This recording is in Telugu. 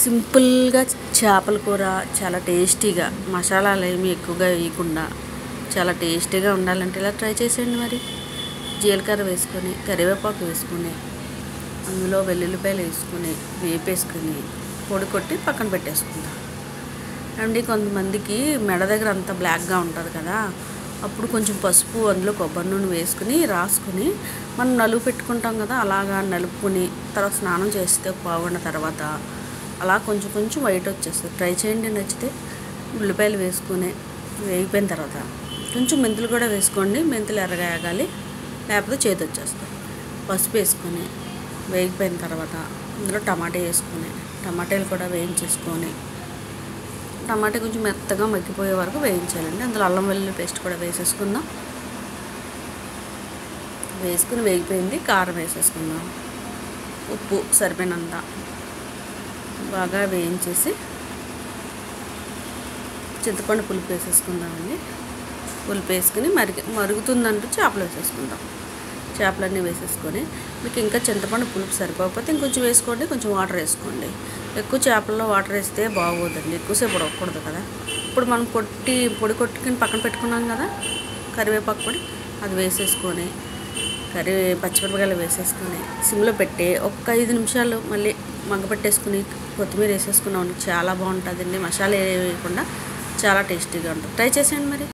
సింపుల్గా చేపల కూర చాలా టేస్టీగా మసాలాలు ఏమి ఎక్కువగా వేయకుండా చాలా టేస్టీగా ఉండాలంటే ఇలా ట్రై చేసేయండి. మరి జీలకర్ర వేసుకొని కరివేపాకు వేసుకొని అందులో వెల్లుల్లిపాయలు వేసుకొని వేపేసుకొని పొడి కొట్టి పక్కన పెట్టేసుకుందాం అండి. కొంతమందికి మెడ దగ్గర అంతా బ్లాక్గా ఉంటుంది కదా, అప్పుడు కొంచెం పసుపు అందులో కొబ్బరి నూనె వేసుకుని రాసుకుని మనం నలుపు పెట్టుకుంటాం కదా, అలాగా నలుపుకొని తర్వాత స్నానం చేస్తే బాగున్న తర్వాత అలా కొంచెం కొంచెం వైట్ వచ్చేస్తుంది. ట్రై చేయండి. నచ్చితే ఉల్లిపాయలు వేసుకొని వేగిపోయిన తర్వాత కొంచెం మెంతులు కూడా వేసుకోండి. మెంతులు ఎర్రగా వేగాలి, లేకపోతే చేతి వచ్చేస్తాయి. పసుపు వేసుకొని వేగిపోయిన తర్వాత ఇందులో టమాటా వేసుకొని టమాటాలు కూడా వేయించేసుకొని టమాటా కొంచెం మెత్తగా మగ్గిపోయే వరకు వేయించాలండి. అందులో అల్లం వెల్లుల్లి పేస్ట్ కూడా వేసేసుకుందాం. వేసుకుని వేగిపోయింది, కారం వేసేసుకుందాం, ఉప్పు సరిపోయినంత బాగా వేయించేసి చింతపండు పులుపు వేసేసుకుందామండి. పులుపు వేసుకుని మరుగుతుందంటూ చేపలు వేసేసుకుందాం. చేపలన్నీ వేసేసుకొని మీకు ఇంకా చింతపండు పులుపు సరిపోకపోతే ఇంకొంచెం వేసుకోండి, కొంచెం వాటర్ వేసుకోండి. ఎక్కువ చేపల్లో వాటర్ వేస్తే బాగోదండి, ఎక్కువసేపు ఉడకకూడదు కదా. ఇప్పుడు మనం పొడి కొట్టుకుని పక్కన పెట్టుకున్నాం కదా కరివేపాకు పొడి, అది వేసేసుకొని పచ్చిమిరపకాయలు వేసేసుకొని సిమ్లో పెట్టి ఒక్క 5 నిమిషాలు మళ్ళీ మగ్గపెట్టేసుకుని కొత్తిమీర వేసేసుకున్నాం. చాలా బాగుంటుందండి. మసాలా వేయకుండా చాలా టేస్టీగా ఉంటుంది. ట్రై చేసేయండి మరి.